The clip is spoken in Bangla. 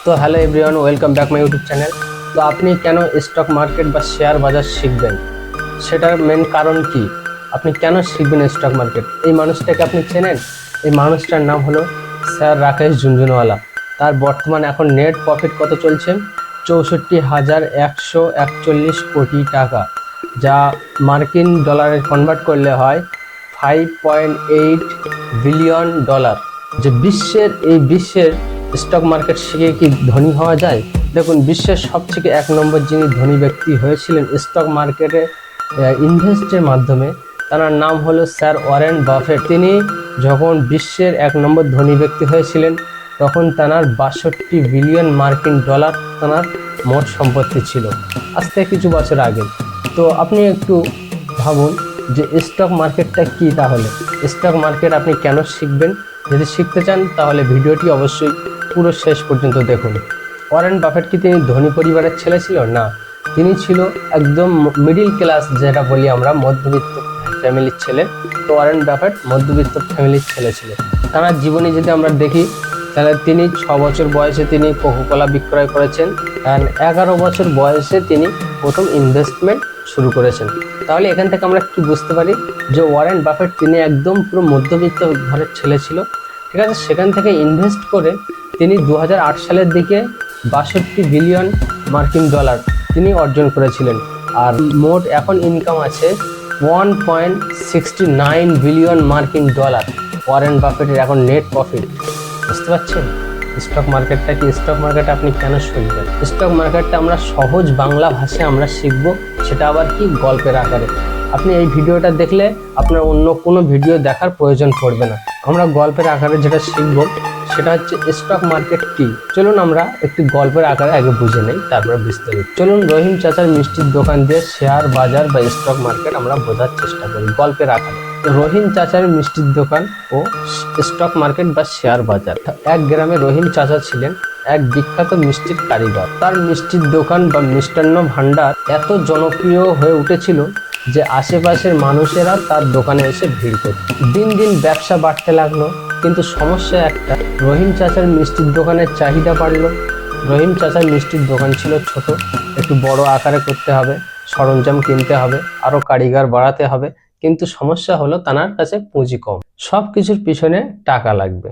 তো hello everyone, welcome back my YouTube channel. তো আপনি কেন স্টক মার্কেট বা শেয়ার বাজার শিখবেন, সেটার মেন কারণ কি? আপনি কেন শিখবেন স্টক মার্কেট? এই মানুষটাকে আপনি চেনেন? এই মানুষটার নাম হলো স্যার রাকেশ ঝুনঝুনওয়ালা। তার বর্তমানে এখন নেট প্রফিট কত চলছে? 64,141 কোটি টাকা, যা মার্কিন ডলারে কনভার্ট করলে হয় 5.8 বিলিয়ন ডলার। যে বিশ্বের স্টক মার্কেট শিখে কি ধনী হওয়া যায়? দেখুন, বিশ্বের সবথেকে 1 নম্বর যিনি ধনী ব্যক্তি হয়েছিলেন স্টক মার্কেটে ইনভেস্টের মাধ্যমে, তার নাম হলো স্যার ওয়ারেন বাফেট। তিনি যখন বিশ্বের 1 নম্বর ধনী ব্যক্তি হয়েছিলেন, তখন তার 62 বিলিয়ন মার্কিন ডলার তার মোট সম্পত্তি ছিল, আজ থেকে কিছু বছর আগে। তো আপনি একটু ভাবুন যে স্টক মার্কেটটা কি। তাহলে স্টক মার্কেট আপনি কেন শিখবেন? যদি শিখতে চান তাহলে ভিডিওটি অবশ্যই পুরো শেষ পর্যন্ত দেখুন। ওয়ারেন বাফেট কি তিনি ধনী পরিবারের ছেলে ছিল? না, তিনি ছিল একদম মিডিল ক্লাস, যেটা বলি আমরা মধ্যবিত্ত ফ্যামিলির ছেলে। তো ওয়ারেন বাফেট মধ্যবিত্ত ফ্যামিলির ছেলে ছিল। তার জীবনী যদি আমরা দেখি, তাহলে তিনি 6 বছর বয়সে তিনি কোকোকোলা বিক্রয় করেছেন, আর 11 বছর বয়সে তিনি প্রথম ইনভেস্টমেন্ট শুরু করেছেন। তাহলে এখান থেকে আমরা কি বুঝতে পারি যে ওয়ারেন বাফেট তিনি একদম পুরো মধ্যবিত্ত ঘরের ছেলে ছিল, ঠিক আছে। সেখান থেকে ইনভেস্ট করে তিনি 2008 সালের দিকে 62 বিলিয়ন মার্কিন ডলার তিনি অর্জন করেছিলেন। আর মোট এখন ইনকাম আছে 1.69 বিলিয়ন মার্কিন ডলার। ওয়ারেন বাফেটের এখন নেট প্রফিট। বুঝতে পারছেন স্টক মার্কেটটা কি? স্টক মার্কেট আপনি কেন শিখবেন? স্টক মার্কেটটা আমরা সহজ বাংলা ভাষায় আমরা শিখব, সেটা আবার কি গল্পের আকারে। আপনি এই ভিডিওটা দেখলে আপনার অন্য কোনো ভিডিও দেখার প্রয়োজন পড়বে না। আমরা গল্পের আকারে যেটা শিখব সেটা হচ্ছে স্টক মার্কেট কি। চলুন আমরা একটি গল্পের আকারে আগে বুঝে নেই, তারপরে বিস্তারিত। চলুন রহিম চাচার মিষ্টির দোকান দিয়ে শেয়ার বাজার বা স্টক মার্কেট আমরা বোঝার চেষ্টা করি গল্পের আকারে। রহিম চাচার মিষ্টির দোকান ও স্টক মার্কেট বা শেয়ার বাজার। এক গ্রামে রহিম চাচা ছিলেন এক বিখ্যাত মিষ্টির কারিগর। তার মিষ্টির দোকান বা মিষ্টান্ন ভান্ডার এত জনপ্রিয় হয়ে উঠেছিল যে আশেপাশের মানুষেরা তার দোকানে এসে ভিড় করত। দিন দিন ব্যবসা বাড়তে লাগলো, কিন্তু সমস্যা একটা, রহিম চাচার মিষ্টির দোকানের চাহিদা বাড়লো। রহিম চাচার মিষ্টির দোকান ছিল ছোট, একটু বড় আকারে করতে হবে, সরঞ্জাম কিনতে হবে, আরো কারিগর বাড়াতে হবে। কিন্তু সমস্যা হলো তার কাছে পুঁজি কম, সব কিছুর পিছনে টাকা লাগবে।